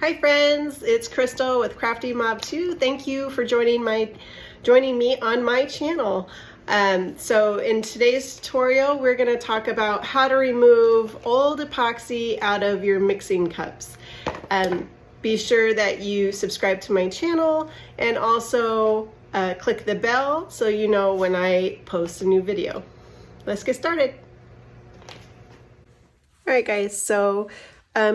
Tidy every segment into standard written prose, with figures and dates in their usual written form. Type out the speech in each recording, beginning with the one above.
Hi friends, it's Crystal with Crafty Mob 2. Thank you for joining me on my channel. So in today's tutorial, we're going to talk about how to remove old epoxy out of your mixing cups. Be sure that you subscribe to my channel and also click the bell so you know when I post a new video. Let's get started. All right guys, so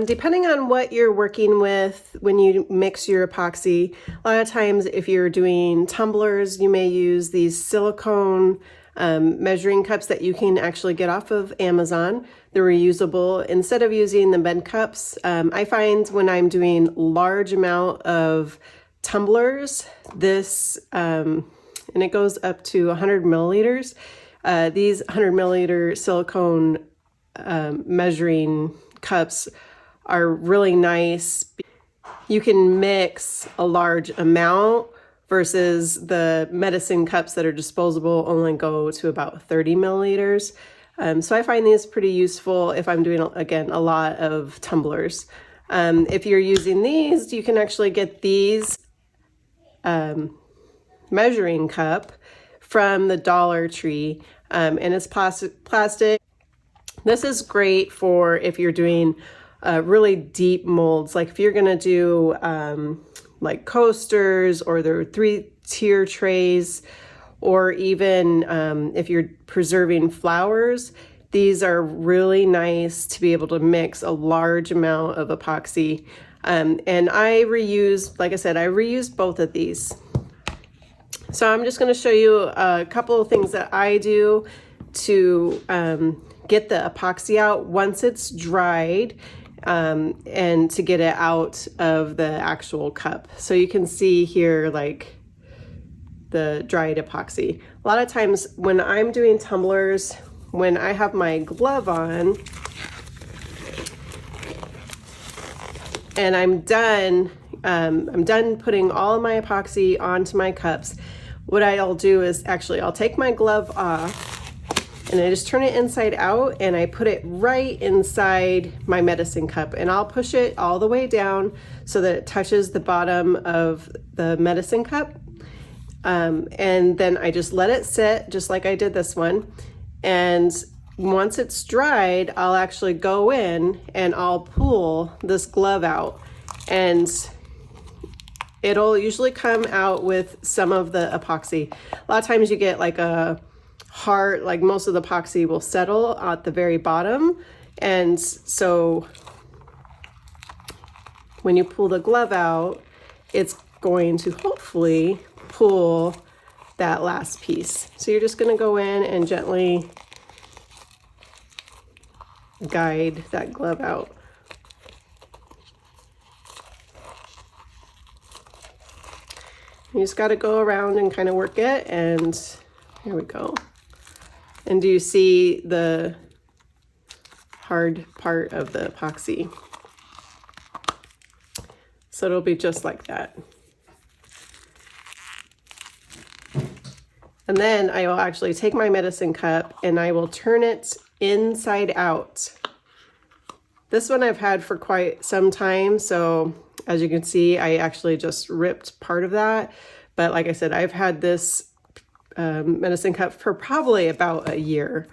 depending on what you're working with when you mix your epoxy, a lot of times if you're doing tumblers, you may use these silicone measuring cups that you can actually get off of Amazon. They're reusable. Instead of using the bed cups, I find when I'm doing large amount of tumblers, this, and it goes up to 100 milliliters, these 100 milliliter silicone measuring cups are really nice. You can mix a large amount versus the medicine cups that are disposable only go to about 30 milliliters. So I find these pretty useful if I'm doing, again, a lot of tumblers. If you're using these, you can actually get these measuring cup from the Dollar Tree, and it's plastic. This is great for if you're doing really deep molds, like if you're gonna do like coasters or their 3-tier trays, or even if you're preserving flowers. These are really nice to be able to mix a large amount of epoxy. And I reuse, like I said, I reuse both of these. So I'm just gonna show you a couple of things that I do to get the epoxy out once it's dried, and to get it out of the actual cup. So you can see here like the dried epoxy. A lot of times when I'm doing tumblers, when I have my glove on and I'm done putting all of my epoxy onto my cups, what I'll do is actually I'll take my glove off and I just turn it inside out and I put it right inside my medicine cup, and I'll push it all the way down so that it touches the bottom of the medicine cup. And then I just let it sit just like I did this one. And once it's dried, I'll actually go in and I'll pull this glove out, and it'll usually come out with some of the epoxy. A lot of times you get like a hard, like most of the epoxy will settle at the very bottom. And so when you pull the glove out, it's going to hopefully pull that last piece. So you're just gonna go in and gently guide that glove out. You just got to go around and kind of work it, and here we go. And do you see the hard part of the epoxy? So it'll be just like that. And then I will actually take my medicine cup and I will turn it inside out. This one I've had for quite some time, so as you can see, I actually just ripped part of that. But like I said, I've had this medicine cup for probably about a year.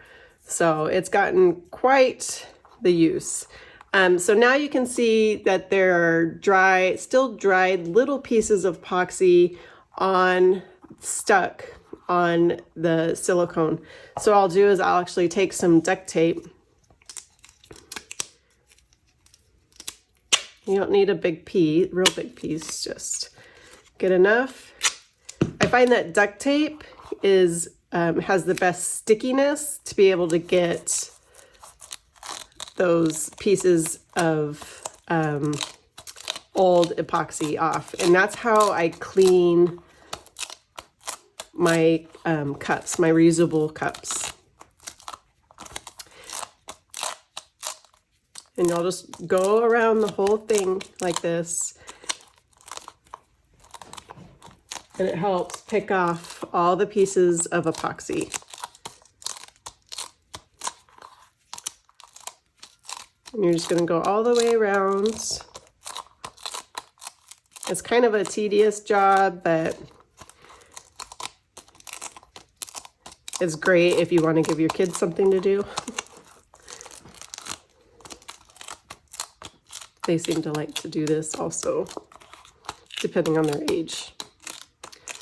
So it's gotten quite the use. So now you can see that there are still dried little pieces of epoxy stuck on the silicone. So what I'll do is I'll actually take some duct tape. You don't need a real big piece, just get enough. I find that duct tape has the best stickiness to be able to get those pieces of old epoxy off. And that's how I clean my cups, my reusable cups. And you'll just go around the whole thing like this. And it helps pick off all the pieces of epoxy. And you're just going to go all the way around. It's kind of a tedious job, but it's great if you want to give your kids something to do. They seem to like to do this also, depending on their age.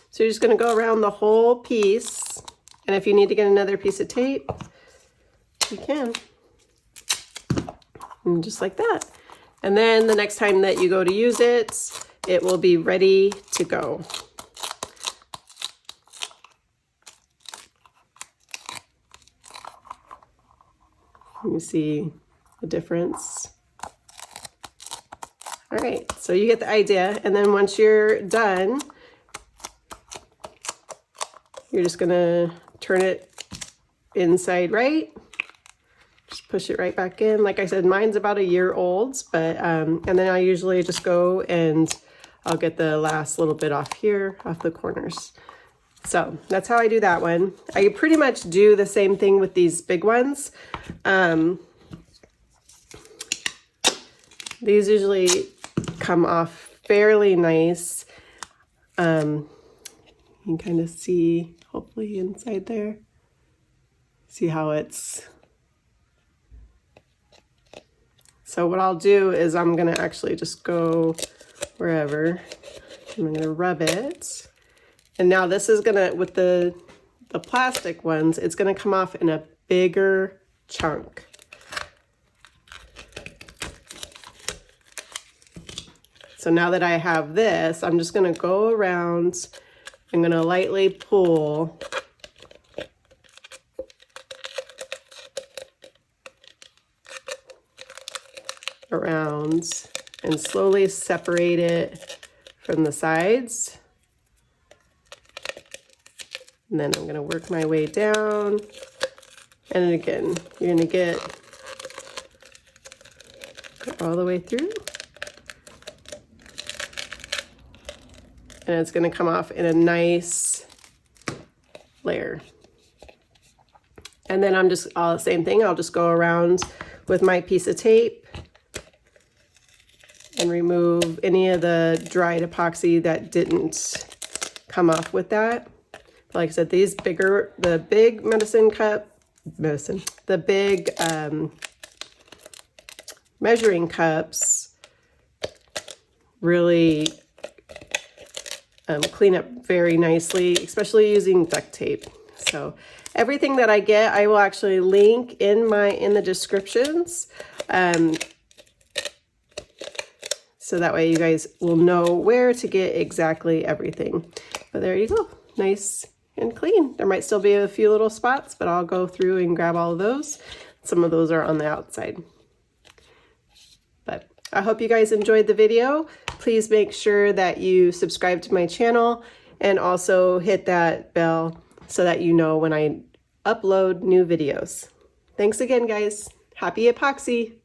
So you're just going to go around the whole piece, and if you need to get another piece of tape, you can. And just like that. And then the next time that you go to use it, it will be ready to go. You see the difference? All right, so you get the idea. And then once you're done, you're just gonna turn it inside right. Just push it right back in. Like I said, mine's about a year old, but and then I usually just go and I'll get the last little bit off here, off the corners. So that's how I do that one. I pretty much do the same thing with these big ones. These usually come off fairly nice. You can kind of see, hopefully inside there, see how it's. So what I'll do is I'm gonna actually just go wherever, and I'm gonna rub it. And now this is gonna, with the plastic ones, it's gonna come off in a bigger chunk. So now that I have this, I'm just gonna go around, I'm gonna lightly pull around and slowly separate it from the sides. And then I'm gonna work my way down. And again, you're gonna get all the way through. And it's gonna come off in a nice layer. And then I'm just, same thing, I'll just go around with my piece of tape and remove any of the dried epoxy that didn't come off with that. Like I said, these bigger, the big measuring cups really clean up very nicely, especially using duct tape. So everything that I get, I will actually link in the descriptions. So that way you guys will know where to get exactly everything. But there you go, nice and clean. There might still be a few little spots, but I'll go through and grab all of those. Some of those are on the outside. But I hope you guys enjoyed the video. Please make sure that you subscribe to my channel and also hit that bell so that you know when I upload new videos. Thanks again, guys. Happy epoxy!